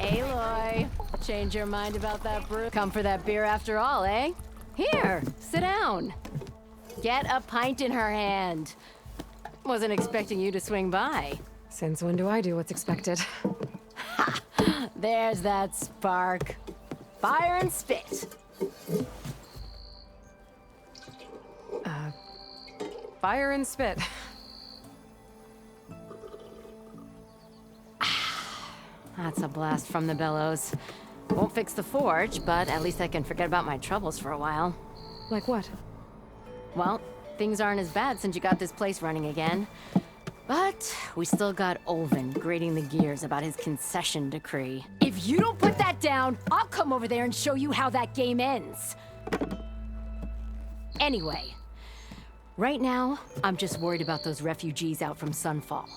Aloy, change your mind about that brew? Come for that beer after all, eh? Here, sit down. Get a pint in her hand. Wasn't expecting you to swing by. Since when do I do what's expected? Ha! There's that spark. Fire and spit. Fire and spit. That's a blast from the bellows. Won't fix the forge, but at least I can forget about my troubles for a while. Like what? Well, things aren't as bad since you got this place running again. But we still got Olvin grating the gears about his concession decree. If you don't put that down, I'll come over there and show you how that game ends. Anyway, right now, I'm just worried about those refugees out from Sunfall.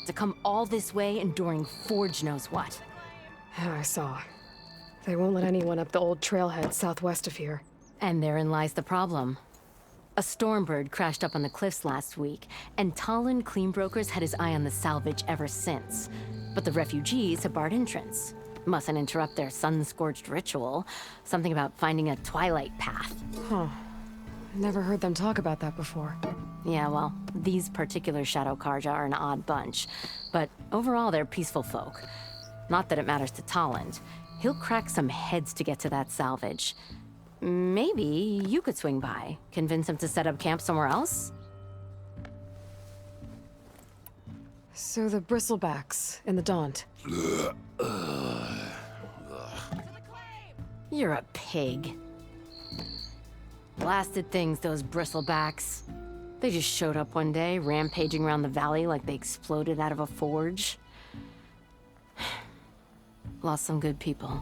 To come all this way enduring Forge knows what. Yeah, I saw. They won't let anyone up the old trailhead southwest of here. And therein lies the problem. A Stormbird crashed up on the cliffs last week, and Talon Cleanbrokers had his eye on the salvage ever since. But the refugees have barred entrance. Mustn't interrupt their sun-scorched ritual. Something about finding a twilight path. Huh. Never heard them talk about that before. Yeah, well, these particular Shadow Karja are an odd bunch. But overall, they're peaceful folk. Not that it matters to Talon. He'll crack some heads to get to that salvage. Maybe you could swing by, convince him to set up camp somewhere else? So the bristlebacks in the Daunt. You're a pig. Blasted things, those bristlebacks. They just showed up one day, rampaging around the valley like they exploded out of a forge. Lost some good people.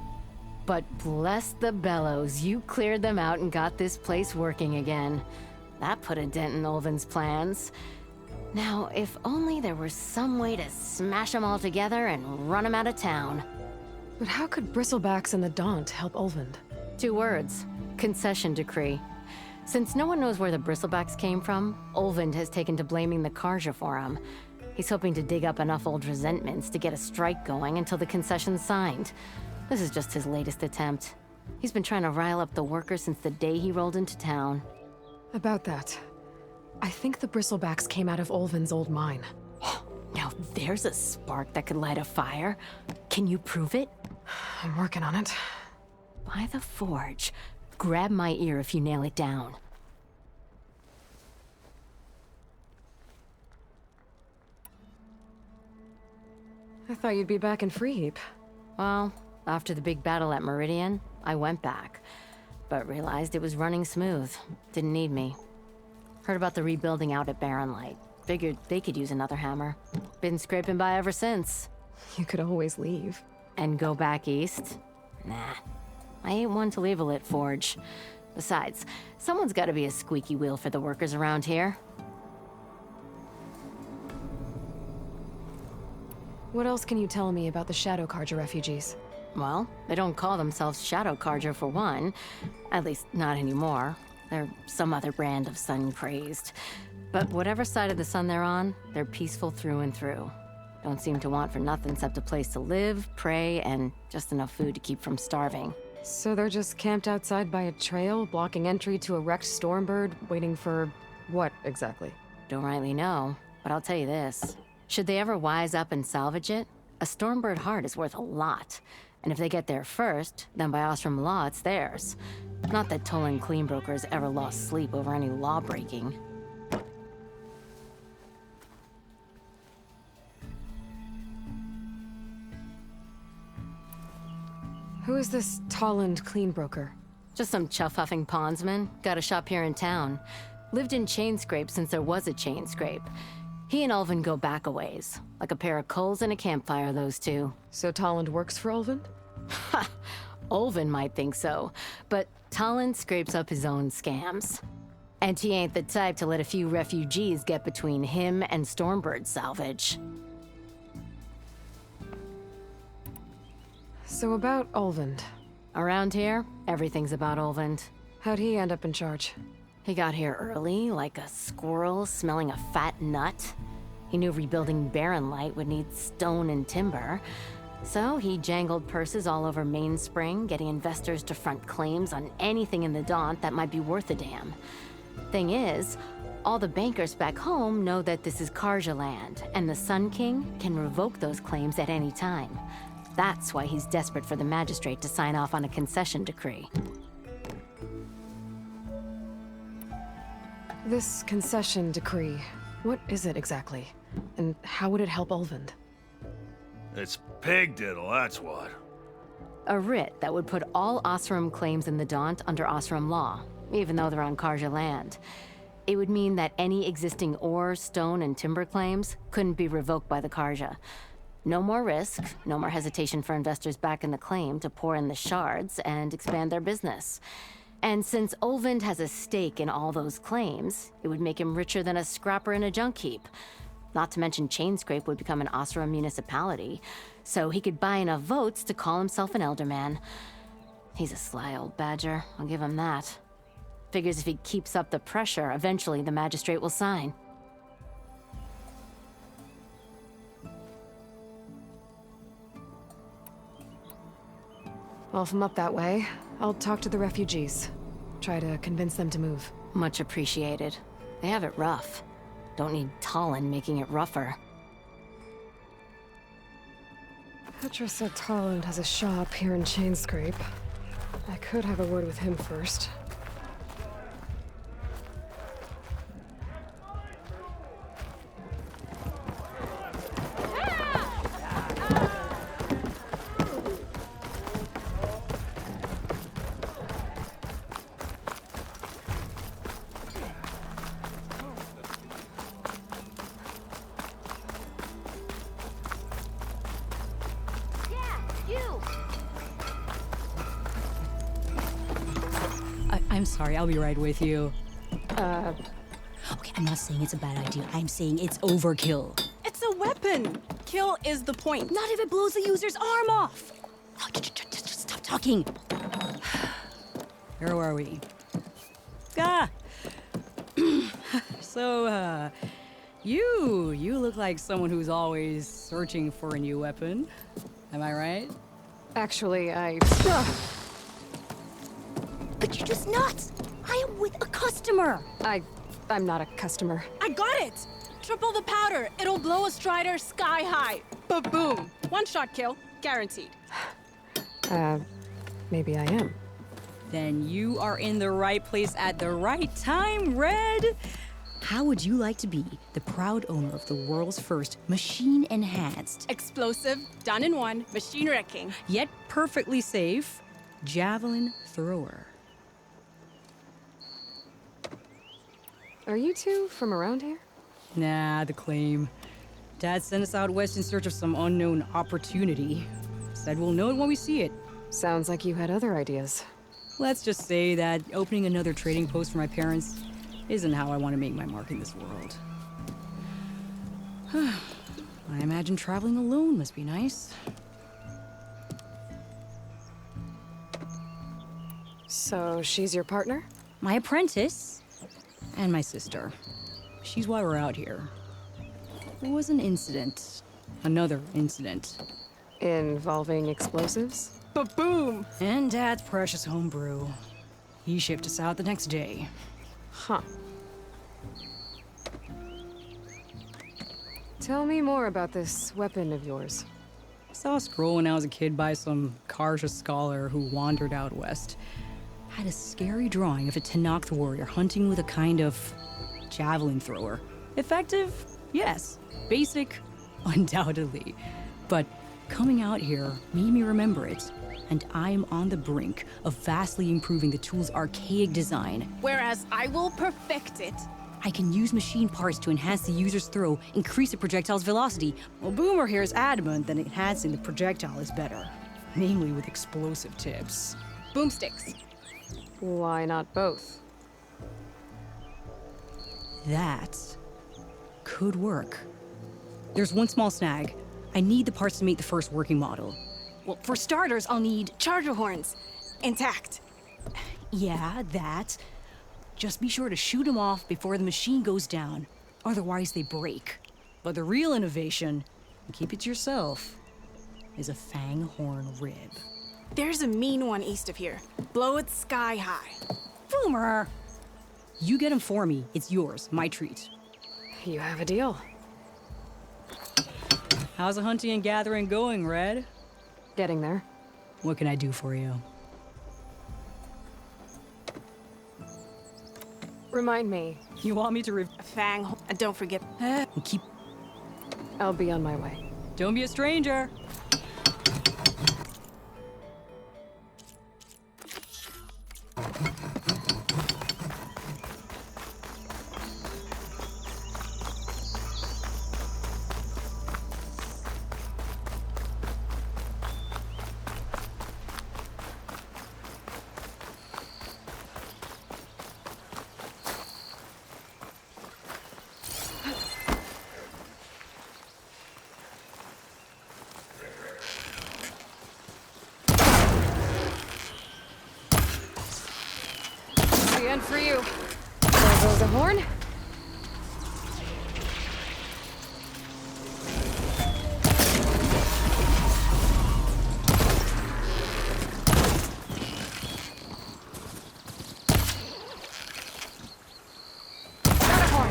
But bless the bellows, you cleared them out and got this place working again. That put a dent in Olvin's plans. Now, if only there were some way to smash them all together and run them out of town. But how could bristlebacks in the Daunt help Olvind? 2 words. Concession decree. Since no one knows where the bristlebacks came from, Olvind has taken to blaming the Karja for them. He's hoping to dig up enough old resentments to get a strike going until the concession's signed. This is just his latest attempt. He's been trying to rile up the workers since the day he rolled into town. About that, I think the bristlebacks came out of Olvin's old mine. Now there's a spark that could light a fire. Can you prove it? I'm working on it. By the forge. Grab my ear if you nail it down. I thought you'd be back in Freeheap. Well, after the big battle at Meridian, I went back, but realized it was running smooth. Didn't need me. Heard about the rebuilding out at Barren Light. Figured they could use another hammer. Been scraping by ever since. You could always leave. And go back east? Nah. I ain't one to leave a lit forge. Besides, someone's gotta be a squeaky wheel for the workers around here. What else can you tell me about the Shadow Karja refugees? Well, they don't call themselves Shadow Karja for one. At least, not anymore. They're some other brand of sun-crazed. But whatever side of the sun they're on, they're peaceful through and through. Don't seem to want for nothing except a place to live, pray, and just enough food to keep from starving. So they're just camped outside by a trail, blocking entry to a wrecked Stormbird, waiting for what exactly? Don't rightly know, but I'll tell you this. Should they ever wise up and salvage it, a Stormbird heart is worth a lot. And if they get there first, then by Ostrom law, it's theirs. Not that Tolan Cleanbrokers ever lost sleep over any law breaking. Who is this Tolland Cleanbroker? Just some chuff-huffing pondsman. Got a shop here in town. Lived in Chainscrape since there was a Chainscrape. He and Ulvin go back a ways. Like a pair of coals and a campfire, those two. So Tolland works for Ulvin? Ha! Ulvin might think so, but Talon scrapes up his own scams. And he ain't the type to let a few refugees get between him and Stormbird salvage. So about Ulvin. Around here, everything's about Ulvin. How'd he end up in charge? He got here early, like a squirrel smelling a fat nut. He knew rebuilding Barren Light would need stone and timber. So he jangled purses all over Mainspring, getting investors to front claims on anything in the Daunt that might be worth a damn. Thing is, all the bankers back home know that this is Karja land, and the Sun King can revoke those claims at any time. That's why he's desperate for the magistrate to sign off on a concession decree. This concession decree, what is it exactly? And how would it help Ulvund? It's pig diddle, that's what. A writ that would put all Osram claims in the Daunt under Osram law, even though they're on Karja land. It would mean that any existing ore, stone, and timber claims couldn't be revoked by the Karja. No more risk, no more hesitation for investors back in the claim to pour in the shards and expand their business. And since Ulvund has a stake in all those claims, it would make him richer than a scrapper in a junk heap. Not to mention Chainscrape would become an Osram municipality, so he could buy enough votes to call himself an elderman. He's a sly old badger, I'll give him that. Figures if he keeps up the pressure, eventually the magistrate will sign. Well, if I'm up that way, I'll talk to the refugees. Try to convince them to move. Much appreciated. They have it rough. Don't need Talon making it rougher. Petra said Talland has a shop here in Chainscrape. I could have a word with him first. I'm sorry, I'll be right with you. Okay, I'm not saying it's a bad idea. I'm saying it's overkill. It's a weapon! Kill is the point. Not if it blows the user's arm off! Oh, just stop talking. Where were we? Ah! So, you look like someone who's always searching for a new weapon. Am I right? Actually, But you're just nuts! I am with a customer! I'm not a customer. I got it! Triple the powder. It'll blow a Strider sky high. Ba-boom! One shot kill, guaranteed. Maybe I am. Then you are in the right place at the right time, Red! How would you like to be the proud owner of the world's first machine-enhanced, Explosive, done in one, machine wrecking, yet perfectly safe, javelin thrower? Are you two from around here? Nah, the claim. Dad sent us out west in search of some unknown opportunity. Said we'll know it when we see it. Sounds like you had other ideas. Let's just say that opening another trading post for my parents isn't how I want to make my mark in this world. I imagine traveling alone must be nice. So she's your partner? My apprentice and my sister. She's why we're out here. There was an incident. Another incident. Involving explosives? Ba-boom! And Dad's precious homebrew. He shipped us out the next day. Huh. Tell me more about this weapon of yours. Saw a scroll when I was a kid by some Karja scholar who wandered out west. Had a scary drawing of a Tenakth warrior hunting with a kind of javelin thrower. Effective? Yes. Basic? Undoubtedly. But coming out here made me remember it. And I'm on the brink of vastly improving the tool's archaic design. Whereas I will perfect it. I can use machine parts to enhance the user's throw, increase the projectile's velocity. Well, Boomer here is adamant that enhancing the projectile is better. Namely with explosive tips. Boomsticks. Why not both? That could work. There's one small snag. I need the parts to make the first working model. Well, for starters, I'll need charger horns. Intact. Yeah, that. Just be sure to shoot them off before the machine goes down. Otherwise, they break. But the real innovation, keep it to yourself. is a fanghorn rib. There's a mean one east of here. Blow it sky high. Boomer! You get him for me. It's yours. My treat. You have a deal. How's the hunting and gathering going, Red? Getting there. What can I do for you? Remind me. You want me to Fang, don't forget. keep... I'll be on my way. Don't be a stranger. The end for you. There goes a horn. Got a horn.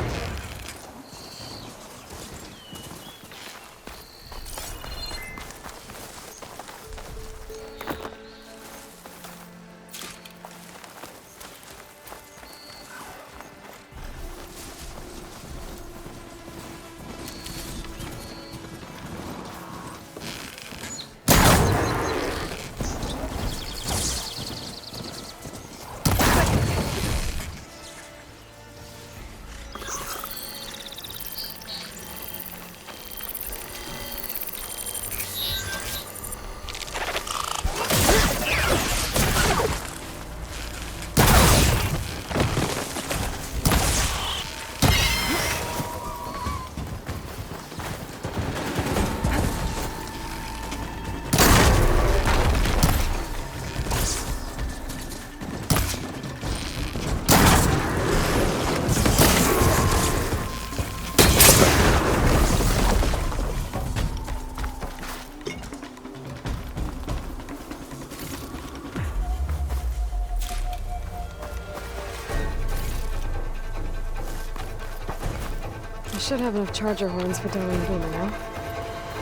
I should have enough charger horns for Dolly and Boomer now.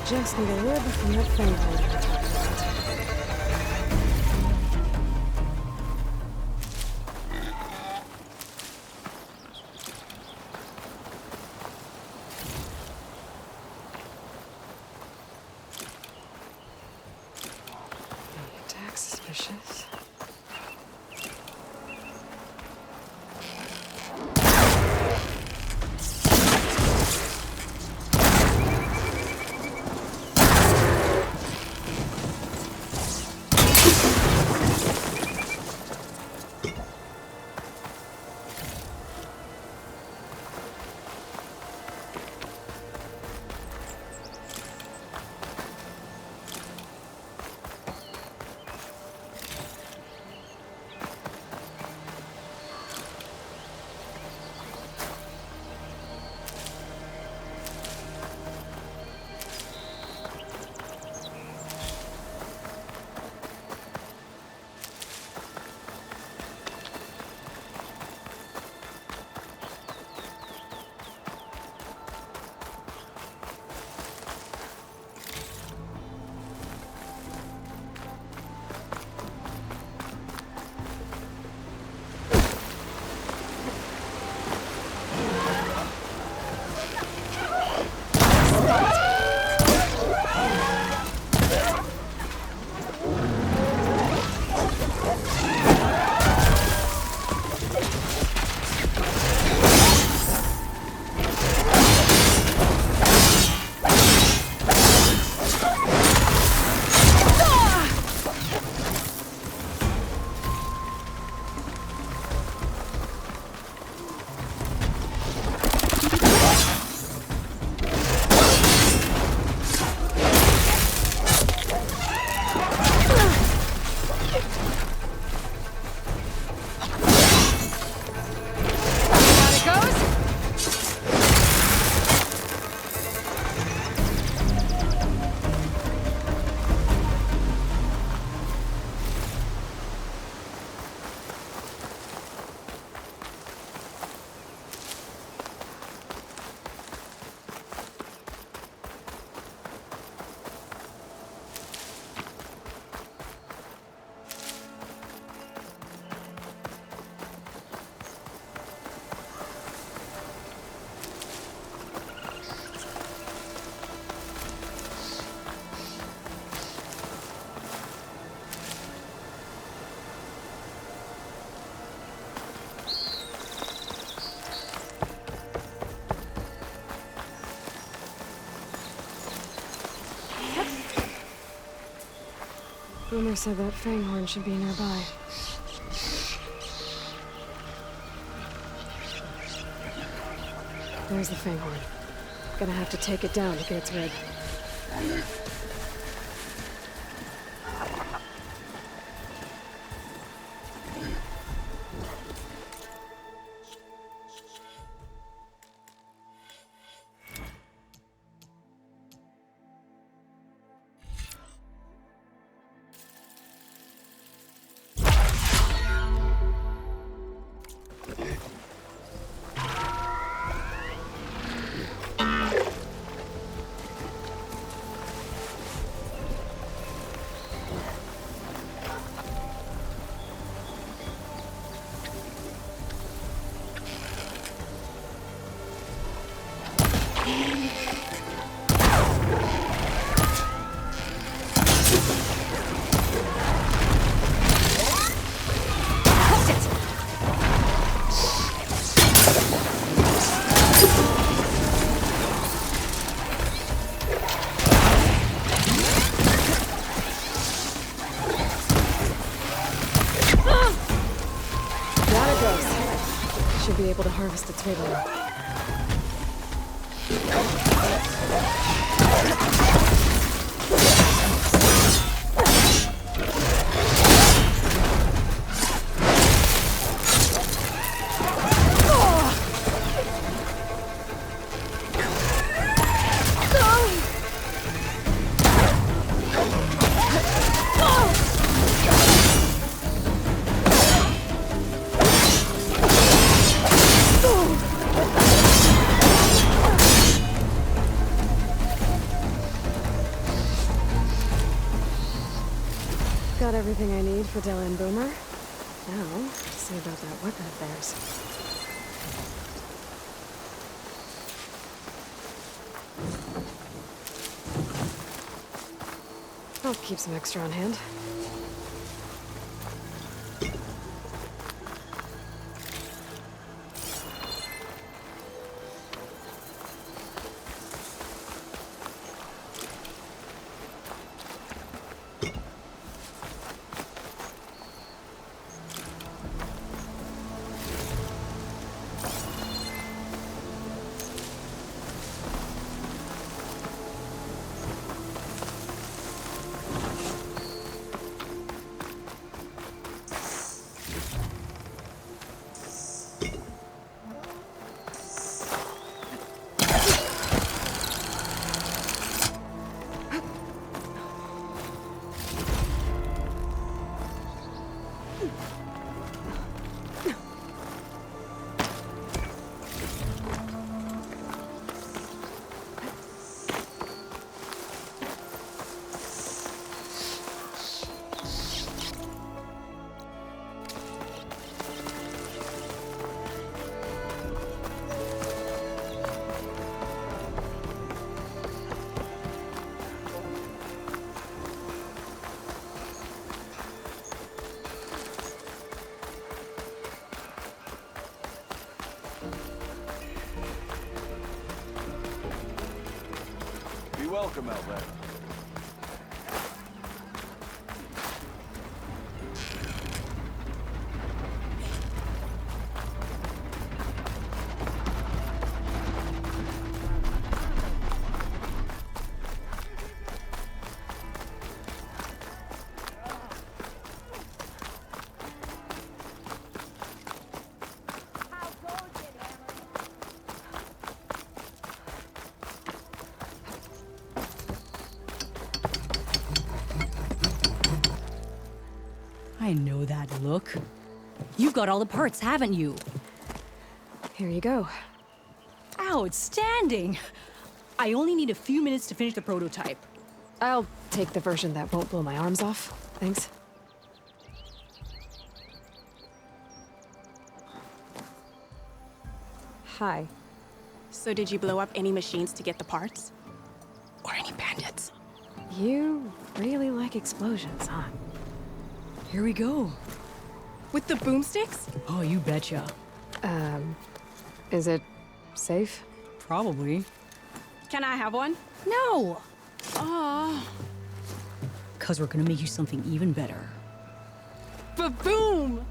Just need a rib from that thing. Attack suspicious. Boomer said that fanghorn should be nearby. There's the fanghorn. Gonna have to take it down to get its rib. Should be able to harvest its rib now. Got everything I need for Della and Boomer. Now, see about that weapon of theirs. I'll keep some extra on hand. Welcome, Albert. I know that look. You've got all the parts, haven't you? Here you go. Outstanding! I only need a few minutes to finish the prototype. I'll take the version that won't blow my arms off. Thanks. Hi. So did you blow up any machines to get the parts? Or any bandits? You really like explosions, huh? Here we go. With the boomsticks? Oh, you betcha. Is it safe? Probably. Can I have one? No! Oh. because we're gonna make you something even better. Ba-boom!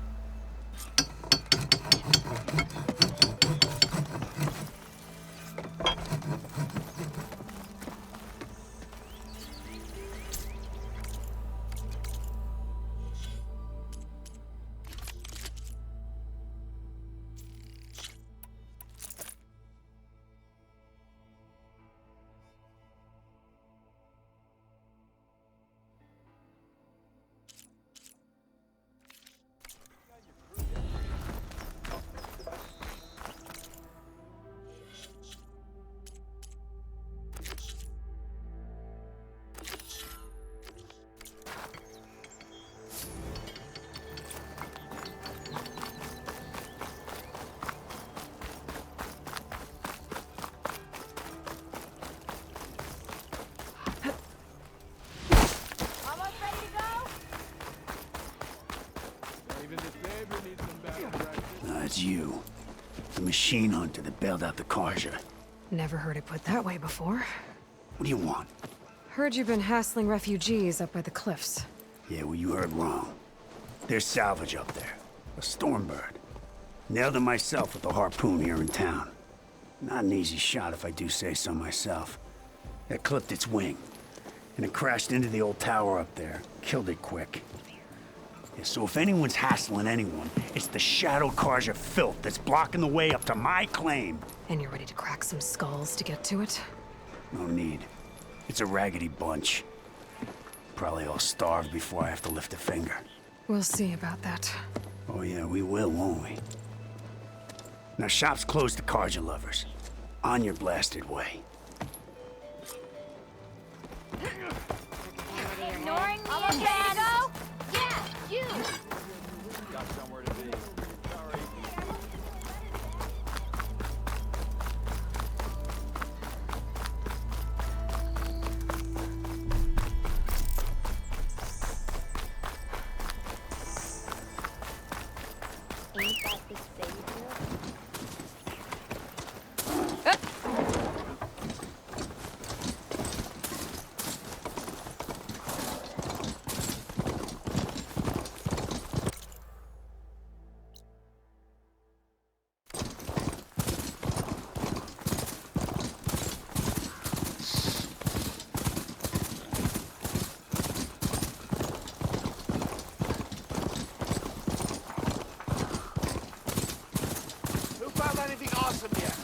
It's you. The machine hunter that bailed out the Karja. Never heard it put that way before. What do you want? Heard you've been hassling refugees up by the cliffs. Yeah, well, you heard wrong. There's salvage up there. A stormbird. Nailed it myself with a harpoon here in town. Not an easy shot if I do say so myself. It clipped its wing. And it crashed into the old tower up there. Killed it quick. Yeah, so if anyone's hassling anyone, it's the Shadow Karja filth that's blocking the way up to my claim. And you're ready to crack some skulls to get to it? No need. It's a raggedy bunch. Probably all starved before I have to lift a finger. We'll see about that. Oh yeah, we will, won't we? Now shop's closed to Karja lovers. On your blasted way. Ignoring me again? Yeah, you! Got somewhere to be. Sorry. Ain't that the savior? Who found anything awesome yet?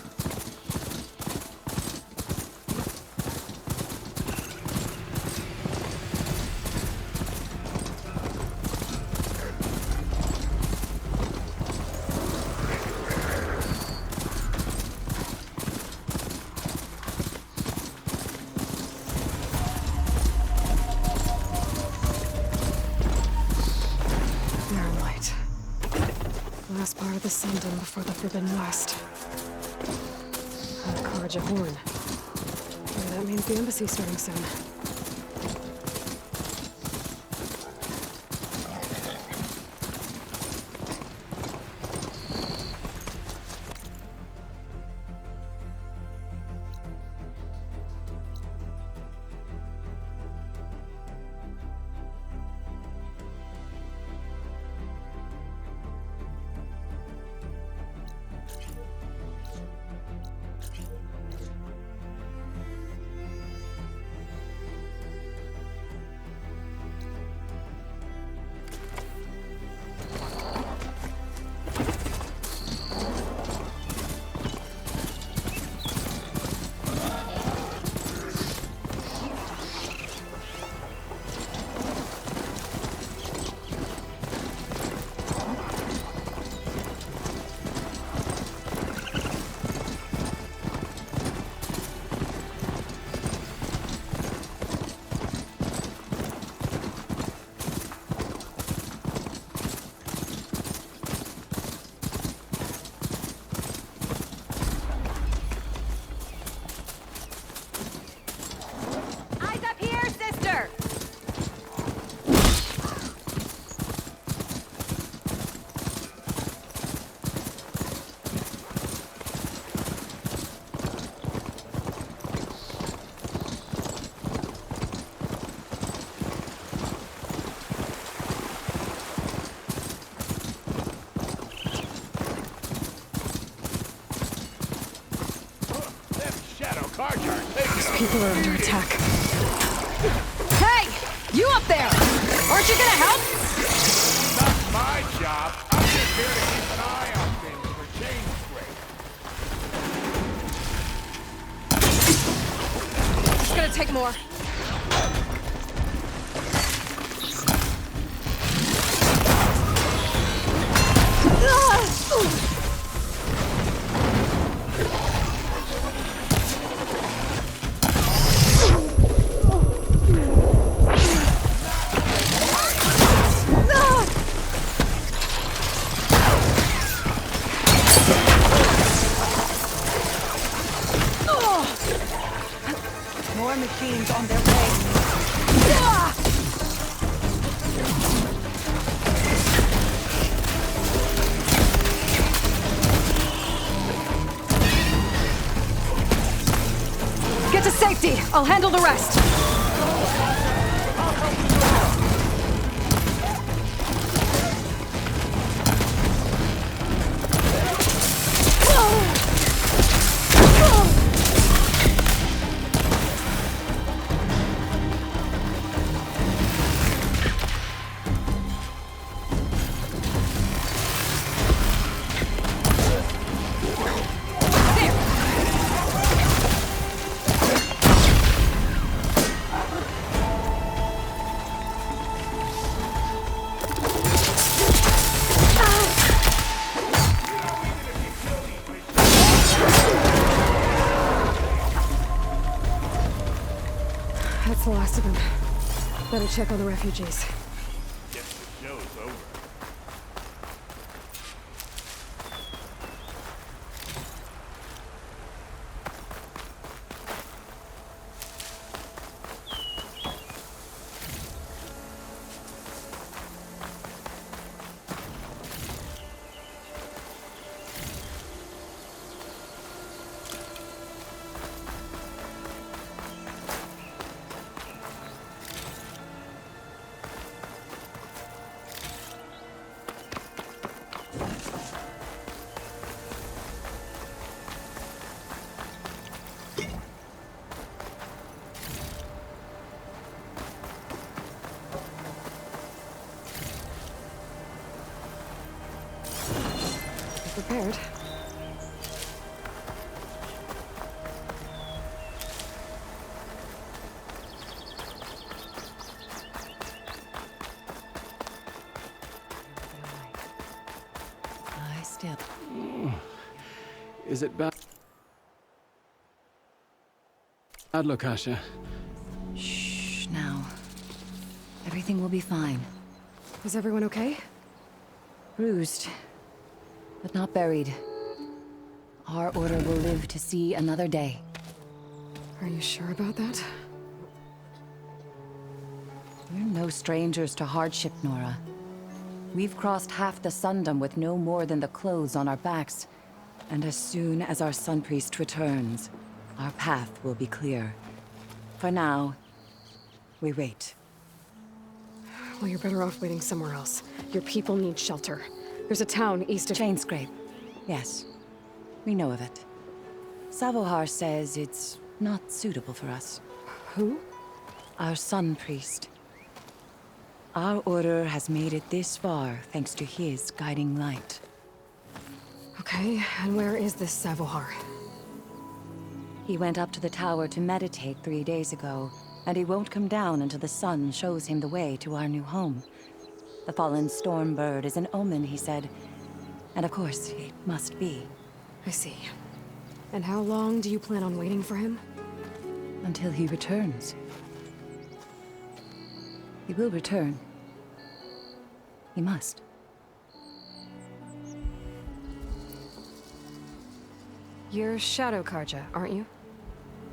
They're light. Last part of the Sundom before the Forbidden West. And the Karja Horn. Maybe that means the embassy's starting soon. People are under attack. Hey! You up there! Aren't you gonna help? Not my job. I'm just here to keep an eye on things for change rate. It's gonna take more. More machines on their way. Get to safety! I'll handle the rest! That's the last of them. Better check on the refugees. Guess the show's over. Prepared. Lie still. Is it bad? Bad, Lokasha. Shh, now. Everything will be fine. Is everyone okay? Bruised, but not buried. Our order will live to see another day. Are you sure about that? We're no strangers to hardship, Nora. We've crossed half the Sundom with no more than the clothes on our backs. And as soon as our Sun Priest returns, our path will be clear. For now, we wait. Well, you're better off waiting somewhere else. Your people need shelter. There's a town east of... Chainscrape. Yes. We know of it. Savohar says it's not suitable for us. Who? Our Sun Priest. Our order has made it this far thanks to his guiding light. Okay, and where is this Savohar? He went up to the tower to meditate 3 days ago, and he won't come down until the sun shows him the way to our new home. The fallen storm bird is an omen, he said. And of course, it must be. I see. And how long do you plan on waiting for him? Until he returns. He will return. He must. You're Shadow Karja, aren't you?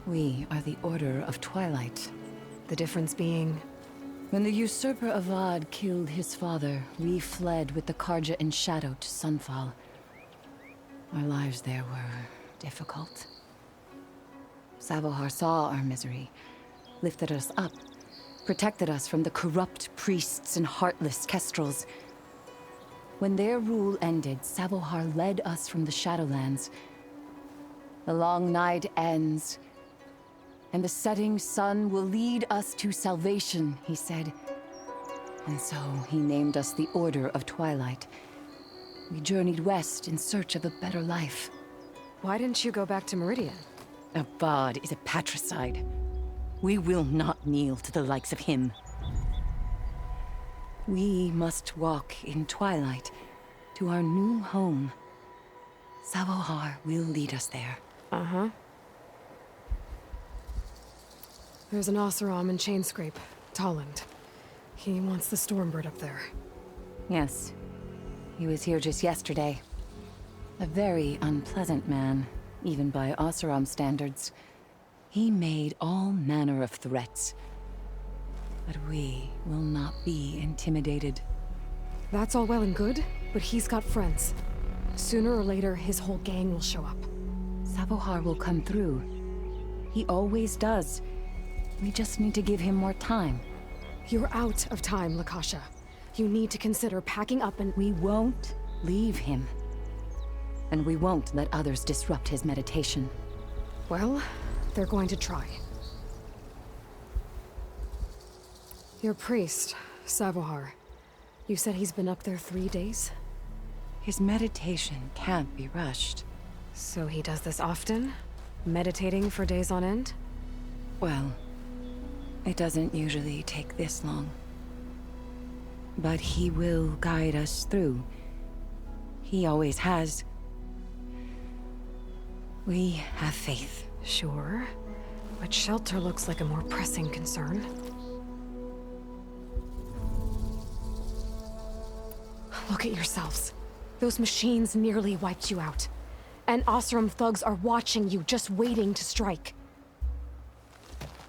We are the Order of Twilight. The difference being... When the usurper Avad killed his father, we fled with the Karja in shadow to Sunfall. Our lives there were difficult. Savohar saw our misery, lifted us up, protected us from the corrupt priests and heartless kestrels. When their rule ended, Savohar led us from the Shadowlands. The long night ends, And the setting sun will lead us to salvation, he said. And so he named us the Order of Twilight. We journeyed west in search of a better life. Why didn't you go back to Meridian? Abad is a patricide. We will not kneel to the likes of him. We must walk in twilight to our new home. Savohar will lead us there. Uh-huh. There's an Oseram in Chainscrape, Tolland. He wants the Stormbird up there. Yes. He was here just yesterday. A very unpleasant man, even by Oseram standards. He made all manner of threats. But we will not be intimidated. That's all well and good, but he's got friends. Sooner or later, his whole gang will show up. Savohar will come through. He always does. We just need to give him more time. You're out of time, Lakasha. You need to consider packing up and— We won't leave him. And we won't let others disrupt his meditation. Well, they're going to try. Your priest, Savohar. You said he's been up there 3 days? His meditation can't be rushed. So he does this often? Meditating for days on end? Well, it doesn't usually take this long. But he will guide us through. He always has. We have faith. Sure. But shelter looks like a more pressing concern. Look at yourselves. Those machines nearly wiped you out. And Oseram thugs are watching you, just waiting to strike.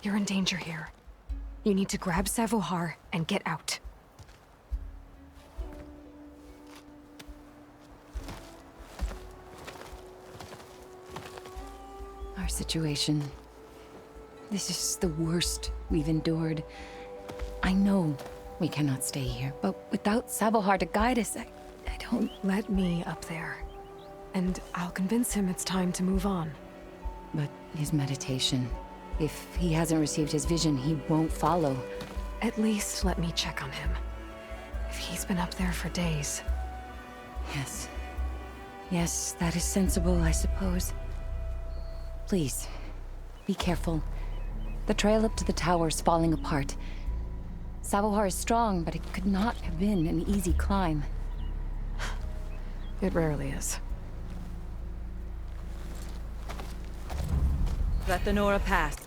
You're in danger here. You need to grab Savohar and get out. Our situation. This is the worst we've endured. I know we cannot stay here, but without Savohar to guide us, I don't... Let me up there. And I'll convince him it's time to move on. But his meditation... If he hasn't received his vision, he won't follow. At least let me check on him. If he's been up there for days. Yes. Yes, that is sensible, I suppose. Please, be careful. The trail up to the tower is falling apart. Savohar is strong, but it could not have been an easy climb. It rarely is. Let the Nora pass.